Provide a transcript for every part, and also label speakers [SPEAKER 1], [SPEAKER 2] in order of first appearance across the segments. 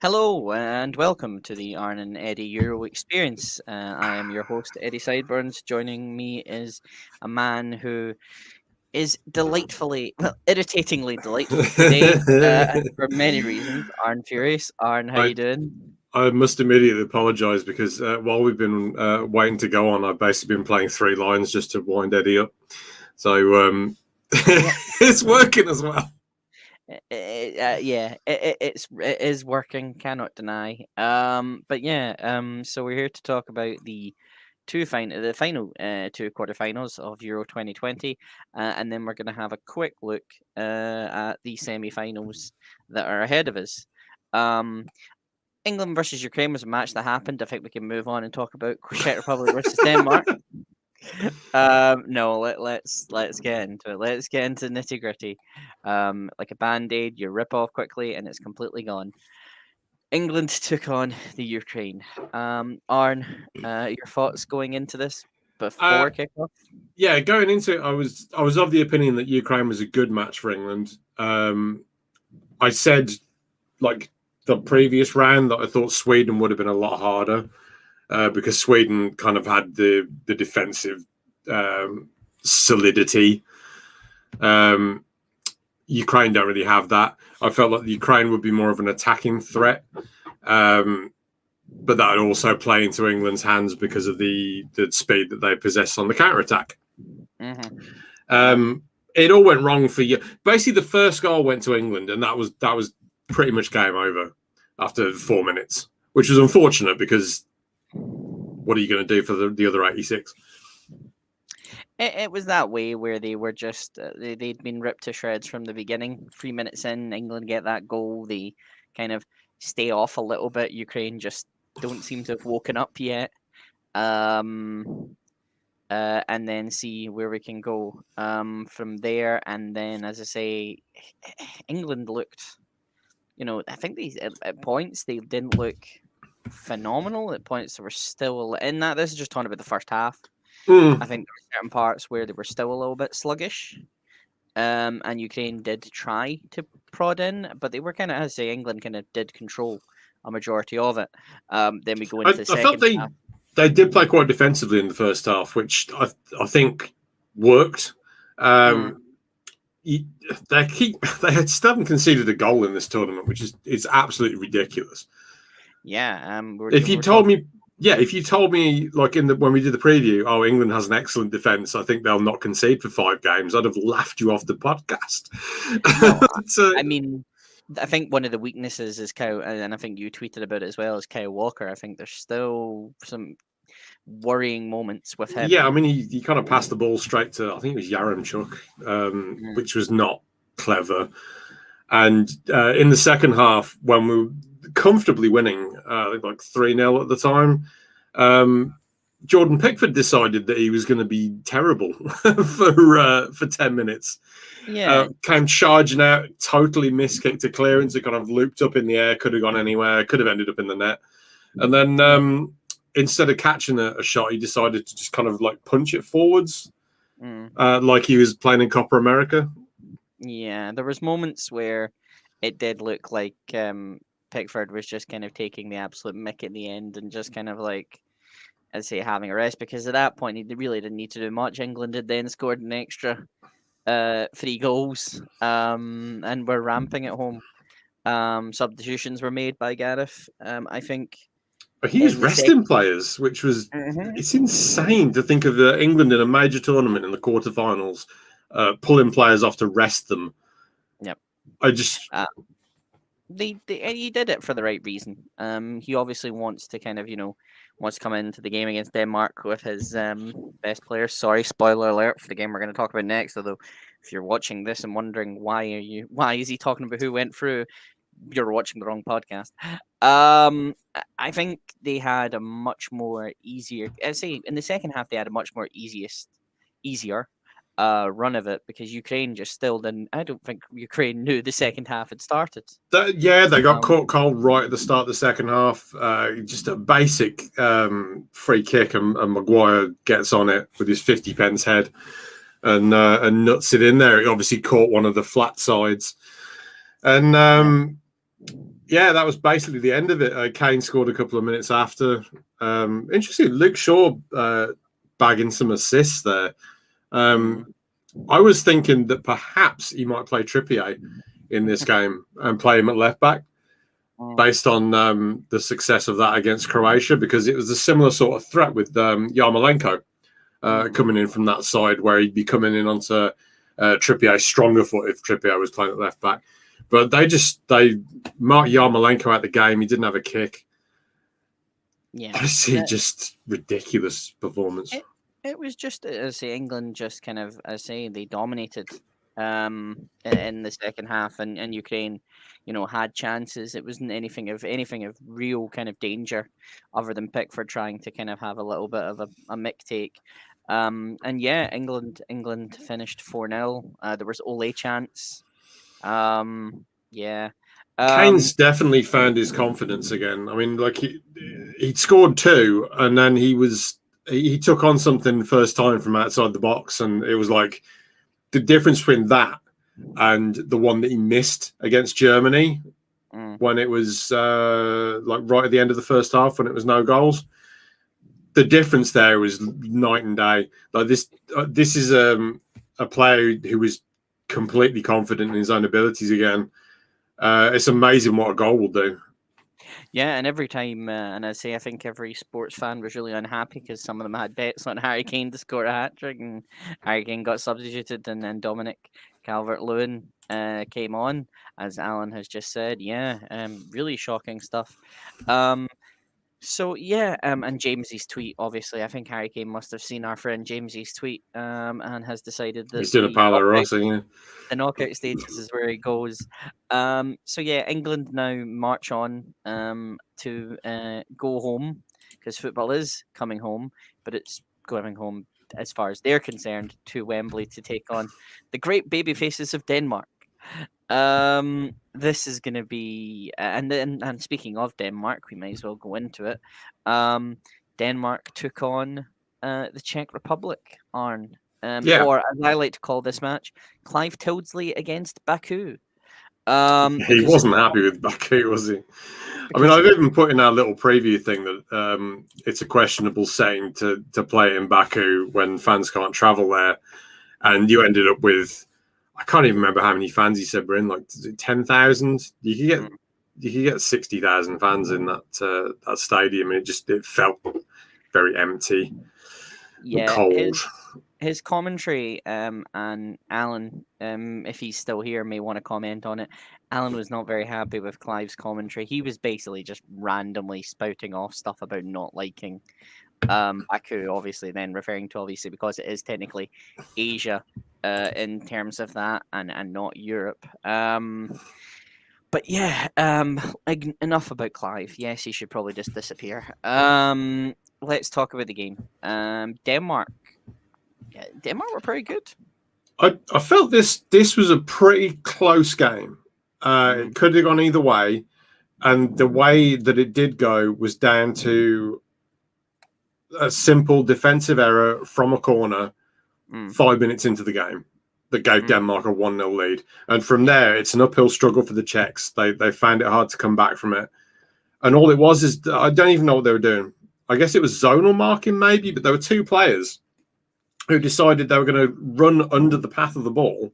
[SPEAKER 1] Hello and welcome to the Arn and Eddie Euro Experience. I am your host, Eddie Sideburns. Joining me is a man who is irritatingly delightful today, and for many reasons. Arn Furious. Arn, how
[SPEAKER 2] I
[SPEAKER 1] you doing?
[SPEAKER 2] I must immediately apologise because while we've been waiting to go on, I've basically been playing three lines just to wind Eddie up. So
[SPEAKER 1] Yep.
[SPEAKER 2] it's working as well.
[SPEAKER 1] It is working. Cannot deny. But yeah. So we're here to talk about the final two quarterfinals of Euro 2020, and then we're going to have a quick look at the semi-finals that are ahead of us. Um, England versus Ukraine was a match that happened. I think we can move on and talk about Czech Republic versus Denmark. No, let's get into it. Let's get into nitty gritty. Like a band aid, you rip off quickly and it's completely gone. England took on the Ukraine. Arn, your thoughts going into this
[SPEAKER 2] Uh,
[SPEAKER 1] before kickoff?
[SPEAKER 2] yeah, going into it, I was of the opinion that Ukraine was a good match for England. I said like the previous round that I thought Sweden would have been a lot harder because Sweden kind of had the defensive solidity. Um, Ukraine don't really have that. I felt like the Ukraine would be more of an attacking threat, but that would also play into England's hands because of the speed that they possess on the counter attack.
[SPEAKER 1] Mm-hmm.
[SPEAKER 2] It all went wrong for you. Basically, the first goal went to England, and that was pretty much game over after 4 minutes, which was unfortunate because what are you going to do for the other 86?
[SPEAKER 1] It was that way where they were just they'd been ripped to shreds from the beginning. 3 minutes in, England get that goal. They kind of stay off a little bit. Ukraine just don't seem to have woken up yet. Um, and then see where we can go from there. And then, as I say, England looked, I think at points they didn't look phenomenal. At points they were still in that. This is just talking about the first half. I think there were certain parts where they were still a little bit sluggish. And Ukraine did try to prod in, but they were kind of, as I say, England kind of did control a majority of it. Then we go into the
[SPEAKER 2] I felt
[SPEAKER 1] second half.
[SPEAKER 2] they did play quite defensively in the first half, which I think worked.
[SPEAKER 1] Mm,
[SPEAKER 2] They still haven't conceded a goal in this tournament, which is absolutely ridiculous.
[SPEAKER 1] yeah,
[SPEAKER 2] If you
[SPEAKER 1] we're
[SPEAKER 2] told
[SPEAKER 1] talking.
[SPEAKER 2] me, yeah, if you told me like when we did the preview, oh, England has an excellent defense, I think they'll not concede for 5 games, I'd have laughed you off the podcast.
[SPEAKER 1] No,
[SPEAKER 2] So,
[SPEAKER 1] I mean, I think one of the weaknesses is Kyle, and I think you tweeted about it as well as Kyle Walker. I think there's still some worrying moments with
[SPEAKER 2] yeah, I
[SPEAKER 1] him.
[SPEAKER 2] mean, he kind of passed the ball straight to, I think it was Yaremchuk,
[SPEAKER 1] Mm,
[SPEAKER 2] which was not clever. And in the second half, when we were comfortably winning, like 3-0 at the time, Jordan Pickford decided that he was going to be terrible for 10 minutes.
[SPEAKER 1] yeah,
[SPEAKER 2] Came charging out, totally miskicked a clearance. It kind of looped up in the air, could have gone anywhere, could have ended up in the net. And then
[SPEAKER 1] yeah.
[SPEAKER 2] instead of catching a shot, he decided to just kind of like punch it forwards,
[SPEAKER 1] Mm.
[SPEAKER 2] like he was playing in Copa America.
[SPEAKER 1] Yeah, there was moments where it did look like Pickford was just kind of taking the absolute mick at the end and just kind of like, I'd say, having a rest because at that point he really didn't need to do much. England had then scored an extra 3 goals, and were ramping at home. Substitutions were made by Gareth. I think
[SPEAKER 2] He was
[SPEAKER 1] in the second.
[SPEAKER 2] resting players, which was
[SPEAKER 1] Mhm.
[SPEAKER 2] it's insane to think of England in a major tournament in the quarterfinals, pulling players off to rest them.
[SPEAKER 1] Yep.
[SPEAKER 2] I just
[SPEAKER 1] Uh, he did it for the right reason. He obviously wants to kind of wants to come into the game against Denmark with his best players. Sorry, spoiler alert for the game we're going to talk about next. Although, if you're watching this and wondering why is he talking about who went through, you're watching the wrong podcast. I think they had a much more easier. I say in the second half they had a much more easier run of it because Ukraine just still didn't. I don't think Ukraine knew the second half had started.
[SPEAKER 2] yeah, they got
[SPEAKER 1] Um,
[SPEAKER 2] caught cold right at the start of the second half. Just a basic free kick, and Maguire gets on it with his 50 pence head and nuts it in there. He obviously caught one of the flat sides, and Yeah, that was basically the end of it. Kane scored a couple of minutes after. Interesting, Luke Shaw bagging some assists there. I was thinking that perhaps he might play Trippier in this game and play him at left back based on the success of that against Croatia, because it was a similar sort of threat with Yarmolenko coming in from that side, where he'd be coming in onto Trippier's stronger foot if Trippier was playing at left back. But they marked Yarmolenko out the game. He didn't have a kick.
[SPEAKER 1] Yeah,
[SPEAKER 2] just ridiculous performance.
[SPEAKER 1] It was just, as I say, England just kind of, as I say, they dominated in the second half, and Ukraine, had chances. It wasn't anything of real kind of danger, other than Pickford trying to kind of have a little bit of a mick take. And yeah, England finished 4-0. There was Ole chance. Yeah.
[SPEAKER 2] Kane's definitely found his confidence again. I mean, like he'd scored 2, and then he took on something first time from outside the box, and it was like the difference between that and the one that he missed against Germany when it was like right at the end of the first half when it was no goals. The difference there was night and day. Like this is a player who was completely confident in his own abilities again. It's amazing what a goal will do.
[SPEAKER 1] Yeah, and every time, and I think every sports fan was really unhappy because some of them had bets on Harry Kane to score a hat trick, and Harry Kane got substituted, and then Dominic Calvert-Lewin came on, as Alan has just said. Yeah, really shocking stuff. So yeah, and Jamesy's tweet, obviously, I think Harry Kane must have seen our friend Jamesy's tweet, and has decided that
[SPEAKER 2] he's doing a Paolo Rossi. Yeah.
[SPEAKER 1] The knockout stages is where he goes. So yeah, England now march on to go home, because football is coming home, but it's going home, as far as they're concerned, to Wembley to take on the great baby faces of Denmark. This is going to be, and speaking of Denmark, we might as well go into it. Denmark took on the Czech Republic, Arn. Or, as I like to call this match, Clive Tildesley against Baku.
[SPEAKER 2] He wasn't happy with Baku, was he? I mean, I've even put in our little preview thing that it's a questionable setting to play in Baku when fans can't travel there. And you ended up with, I can't even remember how many fans he said were in, like 10,000. You could get 60,000 fans in that stadium, and it felt very empty, cold.
[SPEAKER 1] His commentary, and Alan, if he's still here, may want to comment on it. Alan was not very happy with Clive's commentary. He was basically just randomly spouting off stuff about not liking Baku, obviously, then referring to, obviously, because it is technically Asia in terms of that, and not Europe. But yeah, enough about Clive. Yes, he should probably just disappear. Let's talk about the game. Denmark. Yeah, Denmark were pretty good.
[SPEAKER 2] I felt this was a pretty close game. It could have gone either way, and the way that it did go was down to a simple defensive error from a corner 5 minutes into the game that gave Denmark a 1-0 lead. And from there, it's an uphill struggle for the Czechs. They found it hard to come back from it. And all it was is, I don't even know what they were doing. I guess it was zonal marking maybe, but there were 2 players who decided they were going to run under the path of the ball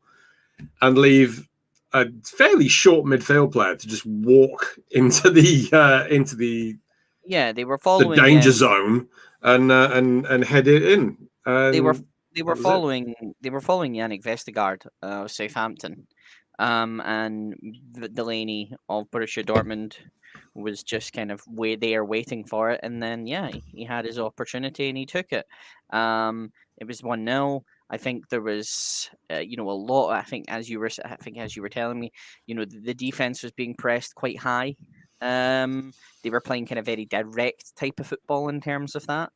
[SPEAKER 2] and leave a fairly short midfield player to just walk into the
[SPEAKER 1] they were following
[SPEAKER 2] the danger zone and head it in.
[SPEAKER 1] They were following Yannick Vestergaard of Southampton, and Delaney of Borussia Dortmund was just kind of waiting for it, and then he had his opportunity and he took it. It was 1-0. I think there was a lot. I think as you were telling me, the defense was being pressed quite high. They were playing kind of very direct type of football in terms of that.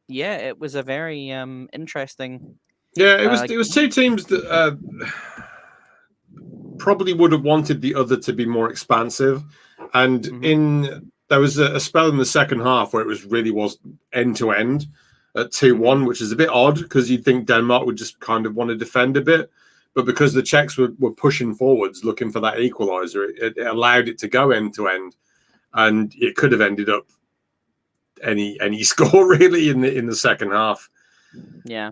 [SPEAKER 1] It was a very interesting.
[SPEAKER 2] Yeah, it was 2 teams that probably would have wanted the other to be more expansive, and there was a spell in the second half where it was end to end at 2-1, which is a bit odd because you'd think Denmark would just kind of want to defend a bit, but because the Czechs were pushing forwards, looking for that equaliser, it allowed it to go end to end, and it could have ended up any score really in the second half.
[SPEAKER 1] Yeah,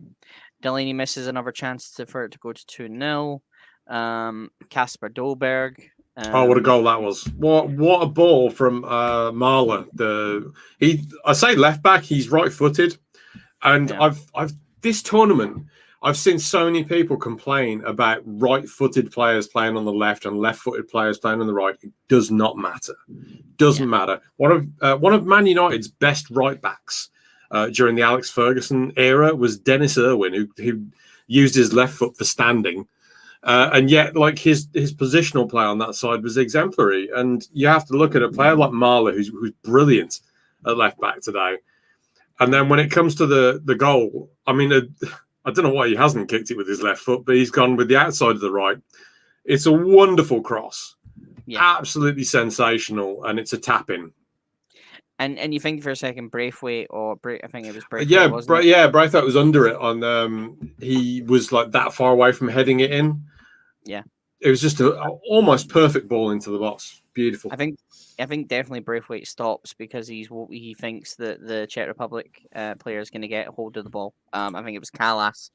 [SPEAKER 1] Delaney misses another chance for it to go to 2-0. Kasper Dolberg.
[SPEAKER 2] What a goal that was! What a ball from Mahler. I say left back. He's right-footed, and
[SPEAKER 1] Yeah.
[SPEAKER 2] I've this tournament. I've seen so many people complain about right-footed players playing on the left and left-footed players playing on the right. It does not matter. Doesn't matter. One of Man United's best right backs during the Alex Ferguson era was Dennis Irwin, who used his left foot for standing. And yet, like his positional play on that side was exemplary. And you have to look at a player like Mahler, who's brilliant at left back today. And then when it comes to the goal, I mean, I don't know why he hasn't kicked it with his left foot, but he's gone with the outside of the right. It's a wonderful cross, absolutely sensational, and it's a tap in.
[SPEAKER 1] And you think for a second Braithwaite I think it was Braithwaite.
[SPEAKER 2] Braithwaite was under it on. He was like that far away from heading it in.
[SPEAKER 1] Yeah,
[SPEAKER 2] it was just a almost perfect ball into the box. Beautiful.
[SPEAKER 1] I think definitely Braithwaite stops because he thinks that the Czech Republic player is going to get hold of the ball. I think it was Kalas.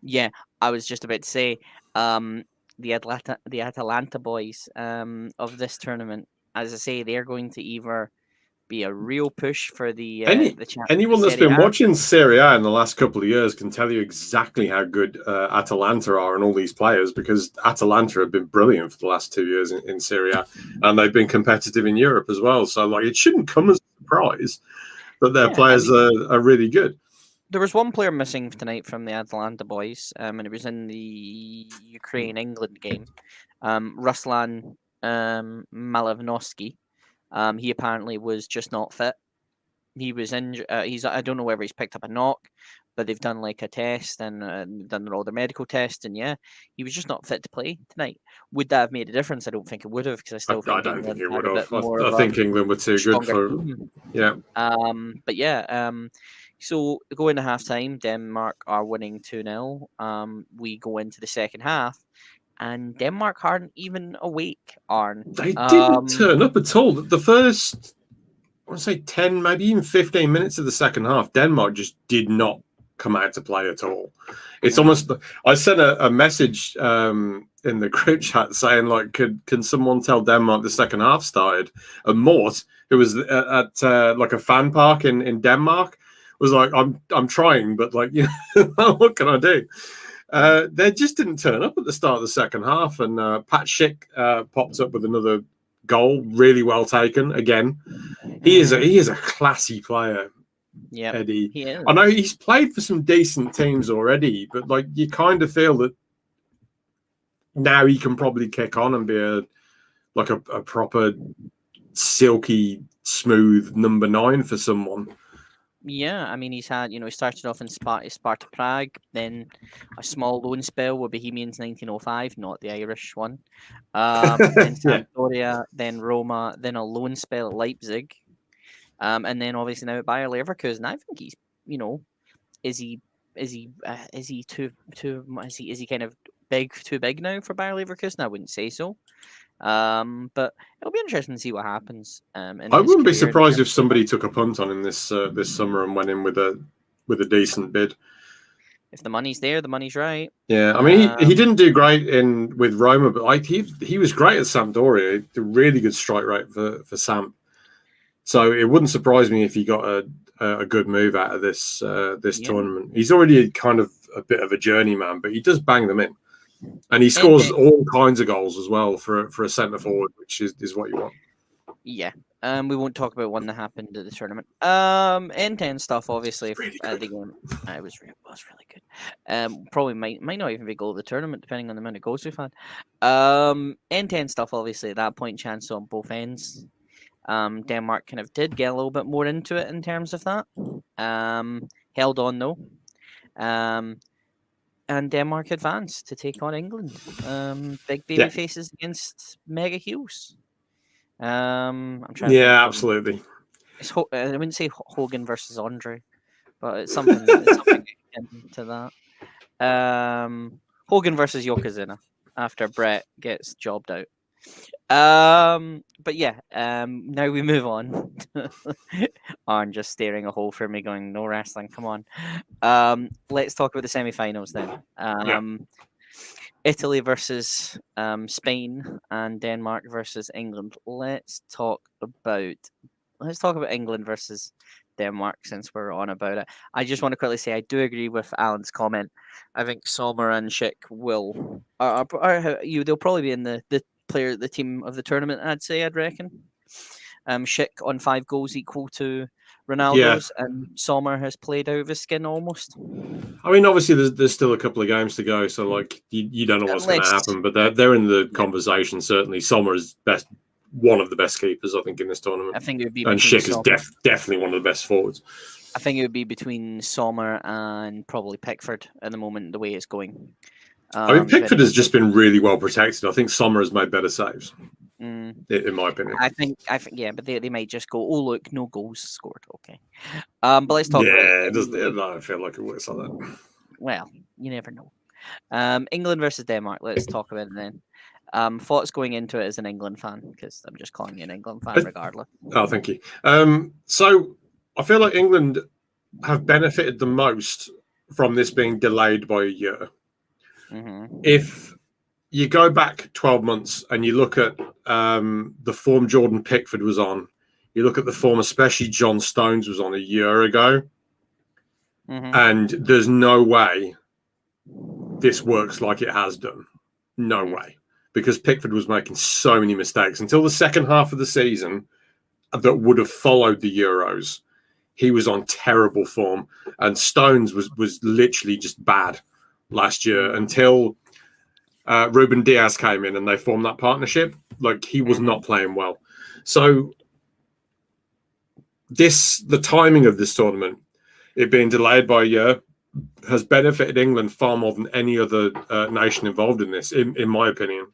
[SPEAKER 1] Yeah, I was just about to say the Atalanta boys of this tournament. As I say, they're going to either be a real push for the
[SPEAKER 2] anyone that's been watching Serie A in the last couple of years can tell you exactly how good Atalanta are and all these players, because Atalanta have been brilliant for the last 2 years in Serie A, and they've been competitive in Europe as well. So like it shouldn't come as a surprise that their players are really good.
[SPEAKER 1] There was one player missing tonight from the Atalanta boys, and it was in the Ukraine-England game. Ruslan Malavnovsky. He apparently was just not fit. He was injured. I don't know whether he's picked up a knock, but they've done like a test and done all their medical tests, and he was just not fit to play tonight. Would that have made a difference? I don't think it would have, because I still think
[SPEAKER 2] don't think it would have.
[SPEAKER 1] I
[SPEAKER 2] think England were too good for
[SPEAKER 1] But so going to halftime, Denmark are winning 2-0. We go into the second half, and Denmark aren't even awake, Arn.
[SPEAKER 2] They didn't turn up at all. The first, I want to say 10, maybe even 15 minutes of the second half, Denmark just did not come out to play at all. It's almost, I sent a message in the group chat saying, like, can someone tell Denmark the second half started? And Mort, who was at like a fan park in Denmark, was like, I'm trying, but like, what can I do? They just didn't turn up at the start of the second half, and Pat Schick popped up with another goal, really well taken. Again, he is a classy player.
[SPEAKER 1] Yeah,
[SPEAKER 2] Eddie.
[SPEAKER 1] He is.
[SPEAKER 2] I know he's played for some decent teams already, but like you kind of feel that now he can probably kick on and be a proper silky smooth number 9 for someone.
[SPEAKER 1] Yeah, I mean, he's had, he started off in Sparta Prague, then a small loan spell with Bohemians 1905, not the Irish one, then Sampdoria, then Roma, then a loan spell at Leipzig, and then obviously now at Bayer Leverkusen. I think he's, is he kind of too big now for Bayer Leverkusen? I wouldn't say so. But it'll be interesting to see what happens. I
[SPEAKER 2] wouldn't be surprised if somebody took a punt on him this summer and went in with a decent bid.
[SPEAKER 1] If the money's there, the money's right.
[SPEAKER 2] Yeah, I mean he didn't do great with Roma, but he was great at Sampdoria. A really good strike rate for Samp. So it wouldn't surprise me if he got a good move out of this tournament. He's already kind of a bit of a journeyman, but he does bang them in. And he scores all kinds of goals as well for a centre forward, which is what you want.
[SPEAKER 1] Yeah. We won't talk about one that happened at the tournament. End-to-end stuff, obviously.
[SPEAKER 2] Really
[SPEAKER 1] the game, it was really good. Probably might not even be goal of the tournament, depending on the amount of goals we've had. End-to-end stuff, obviously, at that point, chance on both ends. Denmark kind of did get a little bit more into it in terms of that. Held on, though. And Denmark advanced to take on England. Big baby faces against mega heels. I'm trying.
[SPEAKER 2] Yeah, absolutely.
[SPEAKER 1] I wouldn't say Hogan versus Andre, but it's something. It's something akin to that. Hogan versus Yokozuna after Brett gets jobbed out. But yeah, now we move on. Arn just staring a hole for me, going, "No wrestling, come on." Let's talk about the semi-finals then. Italy versus Spain and Denmark versus England. Let's talk about England versus Denmark since we're on about it. I just want to quickly say I do agree with Alan's comment. I think Sommer and Schick will they'll probably be in the team of the tournament. I'd reckon. Schick on 5 goals equal to Ronaldo's, and Sommer has played out of his skin almost.
[SPEAKER 2] I mean, obviously, there's still a couple of games to go, so like you don't know what's going to happen, but they're in the conversation. Certainly, Sommer is one of the best keepers, I think, in this tournament.
[SPEAKER 1] I think it would be,
[SPEAKER 2] and Schick is definitely one of the best forwards.
[SPEAKER 1] I think it would be between Sommer and probably Pickford at the moment, the way it's going.
[SPEAKER 2] I mean, Pickford has just been really well protected. I think Sommer has made better saves, in my opinion.
[SPEAKER 1] I think, yeah, but they might just go, "Oh, look, no goals scored." Okay, but let's talk.
[SPEAKER 2] Yeah, I feel like it works like that.
[SPEAKER 1] Well, you never know. England versus Denmark. Let's talk about it then. Thoughts going into it as an England fan, because I'm just calling you an England fan regardless.
[SPEAKER 2] Oh, thank you. So I feel like England have benefited the most from this being delayed by a year.
[SPEAKER 1] Mm-hmm.
[SPEAKER 2] If you go back 12 months and you look at the form Jordan Pickford was on, you look at the form especially John Stones was on a year ago, and there's no way this works like it has done. No way. Because Pickford was making so many mistakes. Until the second half of the season that would have followed the Euros, he was on terrible form. And Stones was literally just bad last year until Ruben Diaz came in and they formed that partnership. Like, he was not playing well. So the timing of this tournament, it being delayed by a year, has benefited England far more than any other nation involved in this, in my opinion.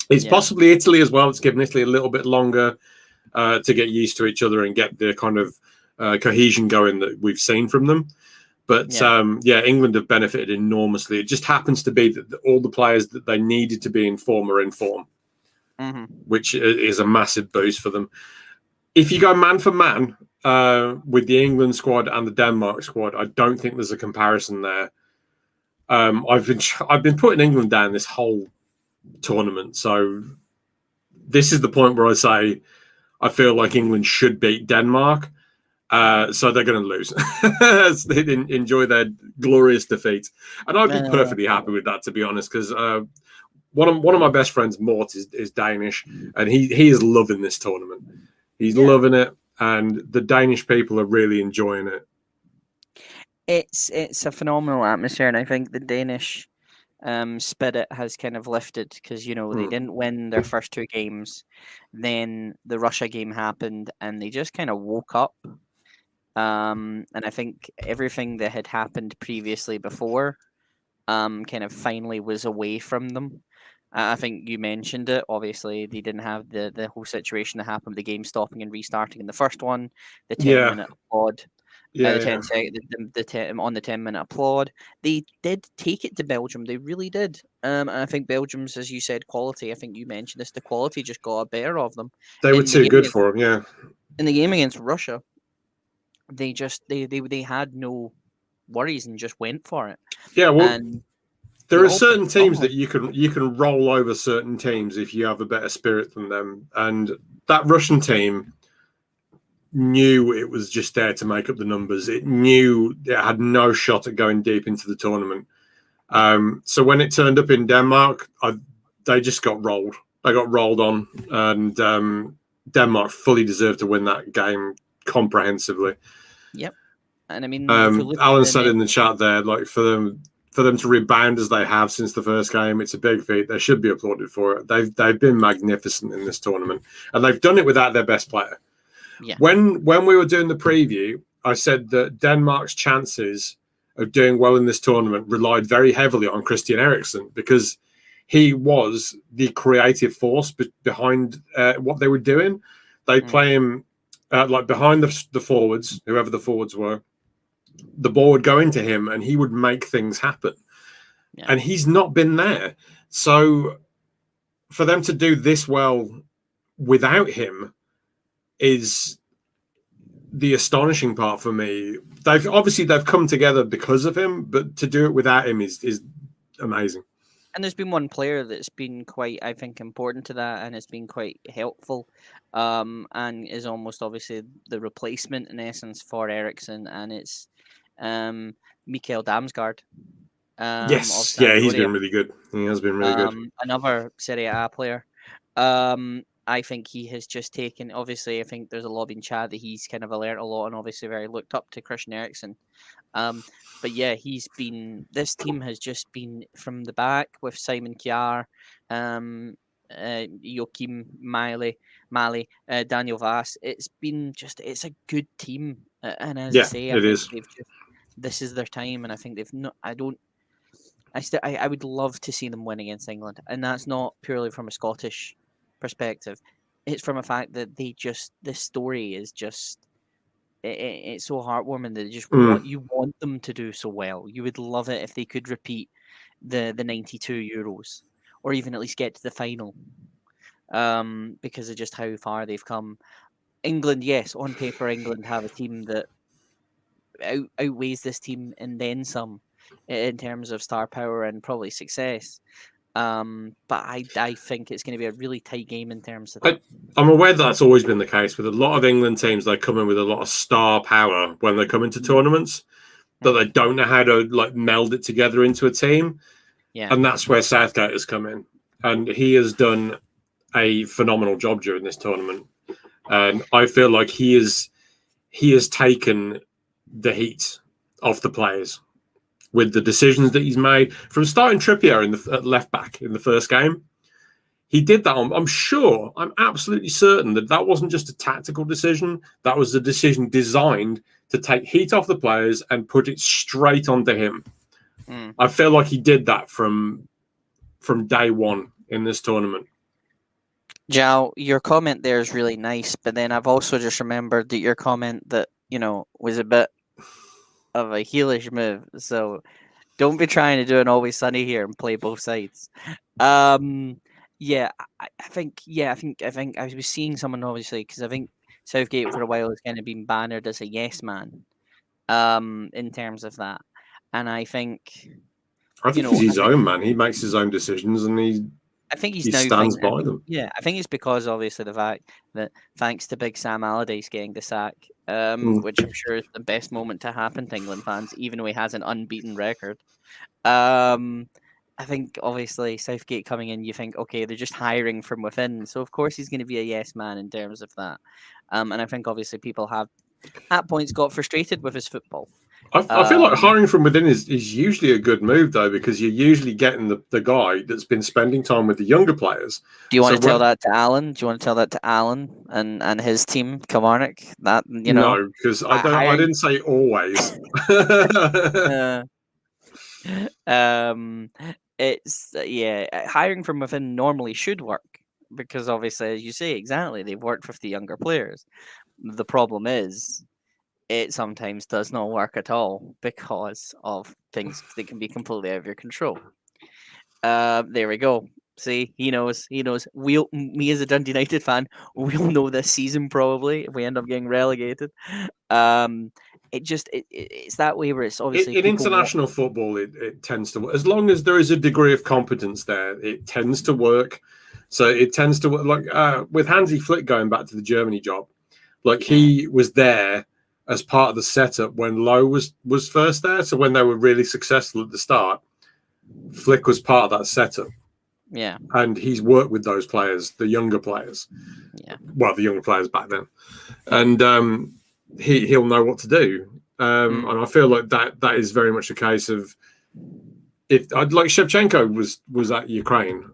[SPEAKER 2] It's possibly Italy as well. It's given Italy a little bit longer to get used to each other and get the kind of cohesion going that we've seen from them. But England have benefited enormously. It just happens to be that all the players that they needed to be in form are in form, which is a massive boost for them. If you go man for man with the England squad and the Denmark squad, I don't think there's a comparison there. I've been putting England down this whole tournament, so this is the point where I say I feel like England should beat Denmark, so they're going to lose. They didn't enjoy their glorious defeat, and I'd be perfectly happy with that, to be honest, because one of my best friends, Mort, is Danish, and he is loving this tournament. He's loving it, and the Danish people are really enjoying it.
[SPEAKER 1] It's a phenomenal atmosphere, and I think the Danish spirit has kind of lifted because they didn't win their first 2 games. Then the Russia game happened, and they just kind of woke up. And I think everything that had happened previously before, kind of finally was away from them. I think you mentioned it. Obviously, they didn't have the whole situation that happened with the game stopping and restarting in the first one. The 10-minute applaud. The 10-minute applaud. They did take it to Belgium. They really did. And I think Belgium's, as you said, quality. I think you mentioned this. The quality just got a better of them.
[SPEAKER 2] They were too good for them. Yeah.
[SPEAKER 1] In the game against Russia, they had no worries and just went for it.
[SPEAKER 2] Yeah. Well, and there are certain teams that you can roll over certain teams if you have a better spirit than them, and that Russian team knew it was just there to make up the numbers. It knew it had no shot at going deep into the tournament. So when it turned up in Denmark, they just got rolled. They got rolled on, and Denmark fully deserved to win that game comprehensively.
[SPEAKER 1] Yep. And I mean,
[SPEAKER 2] Alan said in the chat there, like, for them to rebound as they have since the first game, it's a big feat. They should be applauded for it. They've been magnificent in this tournament, and they've done it without their best player.
[SPEAKER 1] Yeah.
[SPEAKER 2] When we were doing the preview, I said that Denmark's chances of doing well in this tournament relied very heavily on Christian Eriksen, because he was the creative force behind what they were doing. They play him like behind the forwards, whoever the forwards were. The ball would go into him, and he would make things happen. and he's not been there. So for them to do this well without him is the astonishing part for me. They've come together because of him, but to do it without him is amazing.
[SPEAKER 1] And there's been one player that's been quite, I think, important to that, and it's been quite helpful, and is almost obviously the replacement in essence for Ericsson, and it's Mikael Damsgaard.
[SPEAKER 2] Yes, he's been really good. He has been really good.
[SPEAKER 1] Another Serie A player. I think he has just taken. Obviously, I think there's a lot been chat that he's kind of learnt a lot, and obviously very looked up to Christian Eriksen. But yeah, he's been. This team has just been from the back with Simon Kjaer, Joachim Mali, Daniel Vass. It's been just. It's a good team, and as I say,
[SPEAKER 2] it is.
[SPEAKER 1] This is their time, and I think they've not. I would love to see them win against England, and that's not purely from a Scottish perspective. It's from a fact that this story is just it's so heartwarming that you want them to do so well. You would love it if they could repeat the 92 Euros, or even at least get to the final, because of just how far they've come. England, yes, on paper, England have a team that outweighs this team and then some in terms of star power and probably success. But I think it's going to be a really tight game in terms of that.
[SPEAKER 2] I'm aware that's always been the case with a lot of England teams. They come in with a lot of star power when they come into tournaments, but they don't know how to meld it together into a team.
[SPEAKER 1] Yeah,
[SPEAKER 2] and that's where Southgate has come in, and he has done a phenomenal job during this tournament. And I feel like he has taken the heat off the players with the decisions that he's made from starting Trippier at left back in the first game. He did that. I'm absolutely certain that wasn't just a tactical decision. That was a decision designed to take heat off the players and put it straight onto him. I feel like he did that from day one in this tournament.
[SPEAKER 1] Joe, your comment there is really nice, but then I've also just remembered that your comment that, was a bit of a heelish move. So don't be trying to do an Always Sunny here and play both sides. I think I was seeing someone, obviously, because I think Southgate for a while has kind of been bannered as a yes man, in terms of that. And I think
[SPEAKER 2] he's his own man. He makes his own decisions, and
[SPEAKER 1] I think he
[SPEAKER 2] stands by them.
[SPEAKER 1] Yeah, I think it's because obviously the fact that thanks to Big Sam Allardyce getting the sack, which I'm sure is the best moment to happen to England fans, even though he has an unbeaten record. I think obviously Southgate coming in, you think, okay, they're just hiring from within, so of course he's going to be a yes man in terms of that. And I think obviously people have at points got frustrated with his football.
[SPEAKER 2] I feel like hiring from within is usually a good move, though, because you're usually getting the guy that's been spending time with the younger players.
[SPEAKER 1] Do you want to tell that to Alan? Do you want to tell that to Alan and his team, Kilmarnock? That
[SPEAKER 2] No, because I didn't say always.
[SPEAKER 1] It's hiring from within normally should work because obviously, as you say, exactly, they've worked with the younger players. The problem is, it sometimes does not work at all because of things that can be completely out of your control. There we go. See, he knows. Me as a Dundee United fan, we'll know this season probably if we end up getting relegated. It's that way where it's obviously
[SPEAKER 2] in international football, it tends to work. As long as there is a degree of competence there, it tends to work. So it tends to work. Like with Hansi Flick going back to the Germany job, he was there as part of the setup when Lowe was first there. So when they were really successful at the start, Flick was part of that setup.
[SPEAKER 1] Yeah.
[SPEAKER 2] And he's worked with those players, the younger players.
[SPEAKER 1] Yeah.
[SPEAKER 2] Well, the younger players back then. And he'll know what to do. And I feel like that is very much a case of like Shevchenko was at Ukraine.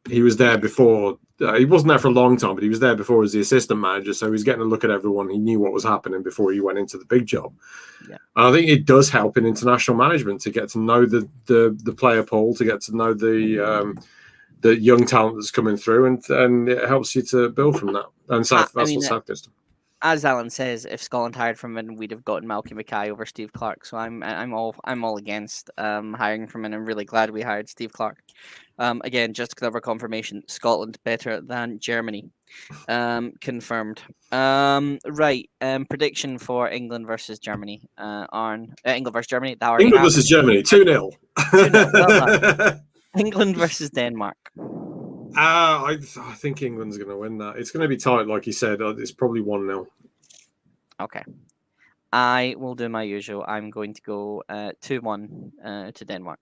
[SPEAKER 2] He was there before. He wasn't there for a long time, but he was there before as the assistant manager. So he was getting a look at everyone. He knew what was happening before he went into the big job.
[SPEAKER 1] Yeah.
[SPEAKER 2] And I think it does help in international management to get to know the player pool, to get to know the young talent that's coming through, and it helps you to build from that. And that's what South does.
[SPEAKER 1] as Alan says, if Scotland hired from him, we'd have gotten Malky Mackay over Steve Clark. So I'm all against hiring from him. I'm really glad we hired Steve Clark. Again, just to cover confirmation, Scotland better than Germany. Confirmed. Right. Prediction for England versus Germany. England versus Germany. That already
[SPEAKER 2] England
[SPEAKER 1] happened.
[SPEAKER 2] versus Germany, 2-0.
[SPEAKER 1] 2-0. Well done. England versus Denmark.
[SPEAKER 2] I think England's going to win that. It's going to be tight, like you said. It's probably 1-0.
[SPEAKER 1] Okay. I will do my usual. I'm going to go 2-1 to Denmark.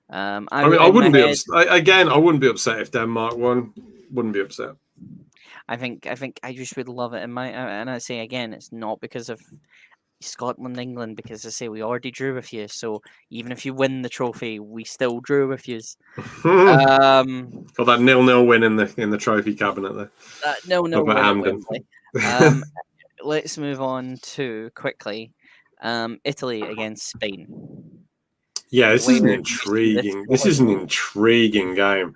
[SPEAKER 2] I mean, I wouldn't be upset. Again, I wouldn't be upset if Denmark won. Wouldn't be upset.
[SPEAKER 1] I think I just would love it in my and I say again, it's not because of Scotland, England, because I say we already drew with you. So even if you win the trophy, we still drew with you.
[SPEAKER 2] Got that 0-0 win in the trophy cabinet there.
[SPEAKER 1] No win at
[SPEAKER 2] Hampden.
[SPEAKER 1] Let's move on to quickly Italy against Spain.
[SPEAKER 2] Yeah, this is an intriguing game.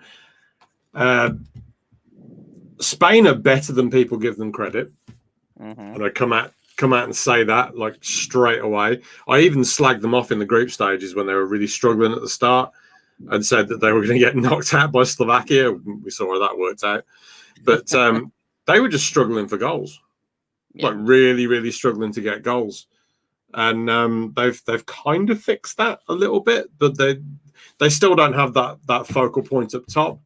[SPEAKER 2] Spain are better than people give them credit, and I come out and say that like straight away. I even slagged them off in the group stages when they were really struggling at the start, and said that they were going to get knocked out by Slovakia. We saw how that worked out, but they were just struggling for goals, like really, really struggling to get goals. And they've kind of fixed that a little bit, but they still don't have that focal point up top.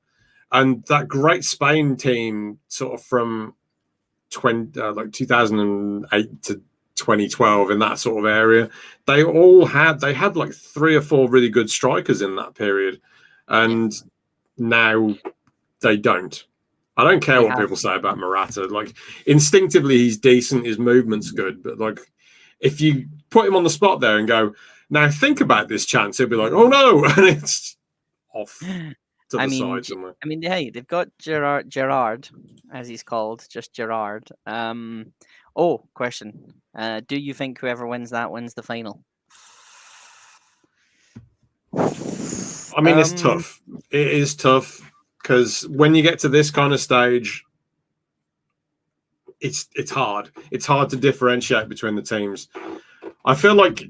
[SPEAKER 2] And that great Spain team, sort of from 2008 to 2012, in that sort of area, they had like 3 or 4 really good strikers in that period, and now they don't. I don't care what people say about Morata. Like, instinctively, he's decent, his movement's good, but like, if you put him on the spot there and go, now think about this chance, he'll be like, oh no, and it's off to the side somewhere.
[SPEAKER 1] I mean, hey, they've got Gerard, as he's called, just Gerard. Question. Do you think whoever wins that wins the final?
[SPEAKER 2] I mean, it's tough. It is tough, because when you get to this kind of stage, it's hard. It's hard to differentiate between the teams. I feel like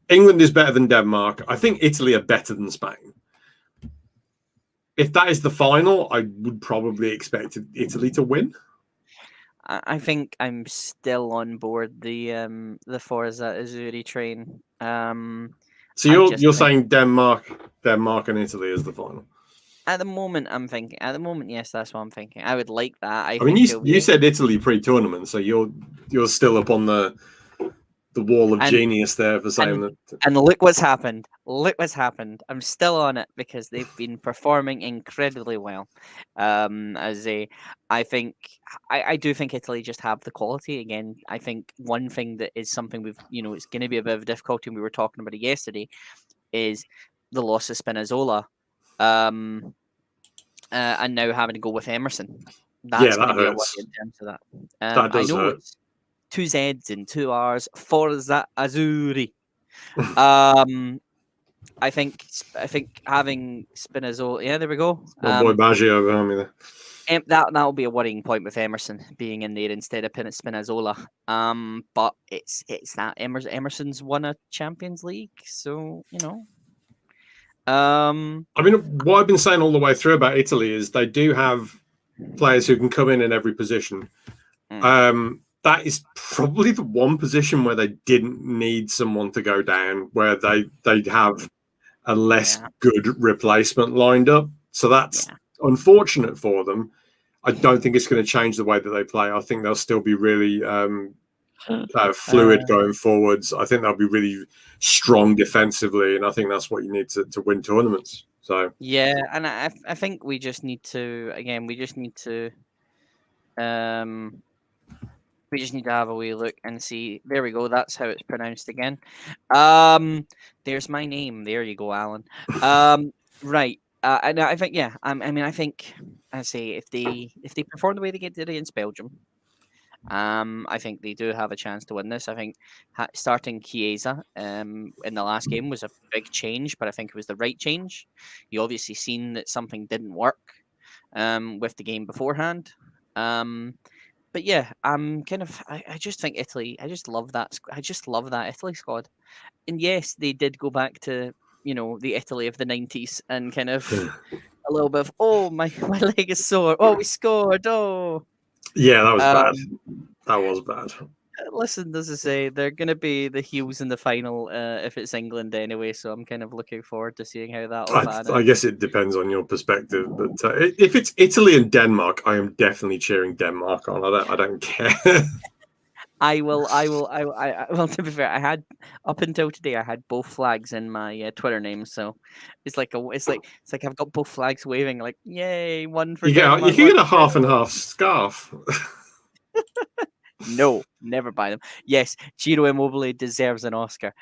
[SPEAKER 2] England is better than Denmark. I think Italy are better than Spain. If that is the final, I would probably expect Italy to win.
[SPEAKER 1] I think I'm still on board the Forza Azzurri train.
[SPEAKER 2] So you're saying Denmark and Italy is the final?
[SPEAKER 1] At the moment, I'm thinking. At the moment, yes, that's what I'm thinking. I would like that.
[SPEAKER 2] I mean, you said Italy pre-tournament, so you're still up on the wall of genius there for saying that.
[SPEAKER 1] And look what's happened. Look what's happened. I'm still on it because they've been performing incredibly well. I do think Italy just have the quality. Again, I think one thing that is something it's going to be a bit of a difficulty, and we were talking about it yesterday, is the loss of Spinazzola. And now having to go with Emerson. That's going to be a worry in terms of that.
[SPEAKER 2] That does hurt.
[SPEAKER 1] It's 2 Z's and 2 R's. Forza Azzurri. I think having Spinazzola. Yeah, there we go.
[SPEAKER 2] Boy Baggio behind me there.
[SPEAKER 1] That will be a worrying point with Emerson being in there instead of Spinazzola. But it's that Emerson's won a Champions League, so I mean,
[SPEAKER 2] what I've been saying all the way through about Italy is they do have players who can come in every position. That is probably the one position where they didn't need someone to go down, where they have a less good replacement lined up. So that's unfortunate for them. I don't think it's going to change the way that they play. I think they'll still be really fluid going forwards. I think they'll be really strong defensively, and I think that's what you need to win tournaments. So
[SPEAKER 1] and I think we just need to have a wee look and see. There we go. That's how it's pronounced again. There's my name. There you go, Alan. Right. And I think I think I say if they perform the way they did against Belgium, I think they do have a chance to win this. I think starting Chiesa in the last game was a big change, but I think it was the right change. You obviously seen that something didn't work with the game beforehand. but yeah, I'm kind of. I just think Italy. I just love that. I just love that Italy squad. And yes, they did go back to the Italy of the '90s and kind of a little bit of oh my my leg is sore. Oh, we scored. Oh,
[SPEAKER 2] Yeah, that was bad.
[SPEAKER 1] um,
[SPEAKER 2] That was bad.
[SPEAKER 1] listen, as I say, they're going to be the heels in the final if it's England anyway. So I'm kind of looking forward to seeing how that'll pan
[SPEAKER 2] I
[SPEAKER 1] out.
[SPEAKER 2] guess it depends on your perspective, but if it's Italy and Denmark, I am definitely cheering Denmark on. I don't care.
[SPEAKER 1] I will. Well, to be fair, I had up until today. I had both flags in my Twitter name, so it's like I've got both flags waving. Like, yay, one for
[SPEAKER 2] You
[SPEAKER 1] Denmark,
[SPEAKER 2] can
[SPEAKER 1] one
[SPEAKER 2] get a
[SPEAKER 1] for
[SPEAKER 2] half and
[SPEAKER 1] Italy.
[SPEAKER 2] half scarf.
[SPEAKER 1] No, never buy them. Yes, Giro Immobile deserves an Oscar.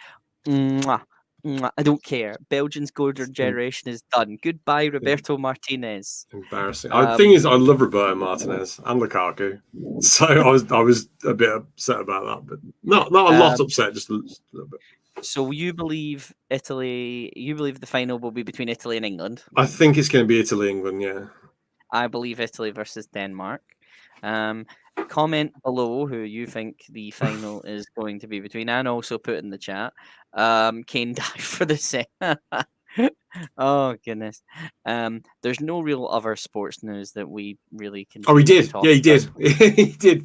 [SPEAKER 1] Mwah, mwah. I don't care. Belgium's golden generation is done. Goodbye, Roberto Martinez.
[SPEAKER 2] Embarrassing. The thing
[SPEAKER 1] Um,
[SPEAKER 2] is, I love Roberto Martinez and Lukaku, so I was a bit upset about that, but not a lot upset, just a little bit.
[SPEAKER 1] So you believe Italy? You believe the final will be between Italy and England?
[SPEAKER 2] I think it's going to be Italy, England. Yeah.
[SPEAKER 1] I believe Italy versus Denmark. Comment below who you think the final is going to be between, and also put in the chat. Kane died for the same. Oh goodness. There's no real other sports news that we really can.
[SPEAKER 2] Oh, he did.
[SPEAKER 1] Talk
[SPEAKER 2] Yeah, he did.
[SPEAKER 1] about.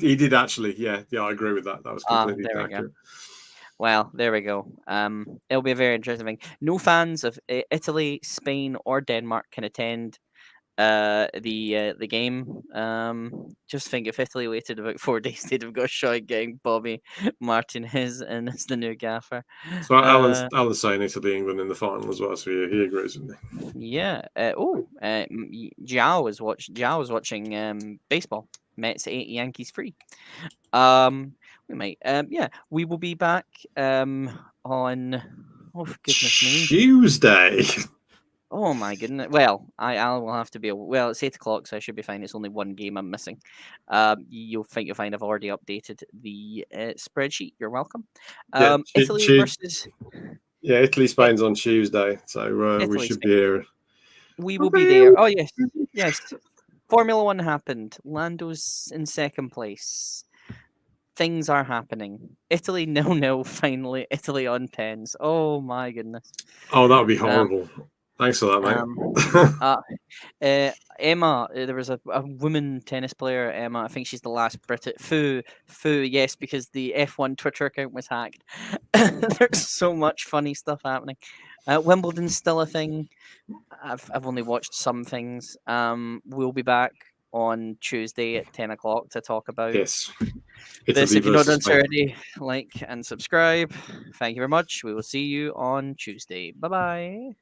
[SPEAKER 2] He did actually. Yeah, I agree with that. That was completely
[SPEAKER 1] There we
[SPEAKER 2] accurate.
[SPEAKER 1] go. Well, there we go. It'll be a very interesting thing. No fans of Italy, Spain, or Denmark can attend the game. Just think if Italy waited about 4 days, they'd have got a shot at getting Bobby Martinez and as the new gaffer.
[SPEAKER 2] So Alan's saying Italy, England in the final as well. So he agrees with me.
[SPEAKER 1] Yeah. Jiao was watching baseball. Mets 8, Yankees 3. We might. Yeah, we will be back on. Oh, for goodness me.
[SPEAKER 2] Tuesday.
[SPEAKER 1] Oh my goodness. Well, I will have to be. Well, it's 8 o'clock, so I should be fine. It's only one game I'm missing. You'll find I've already updated the spreadsheet. You're welcome.
[SPEAKER 2] Yeah,
[SPEAKER 1] Italy versus.
[SPEAKER 2] Yeah, Italy, Spain's on Tuesday, so we should be here.
[SPEAKER 1] We will be there. Oh yes, yes. Formula One happened. Lando's in second place. Things are happening. Italy 0-0 finally. Italy on pens. Oh my goodness.
[SPEAKER 2] Oh, that would be horrible. Thanks for that,
[SPEAKER 1] mate. Emma, there was a woman tennis player, Emma. I think she's the last British. Fu, yes, because the F1 Twitter account was hacked. There's so much funny stuff happening. Wimbledon's still a thing. I've only watched some things. We'll be back on Tuesday at 10 o'clock to talk about
[SPEAKER 2] this.
[SPEAKER 1] If you're not done already, like and subscribe. Thank you very much. We will see you on Tuesday. Bye-bye.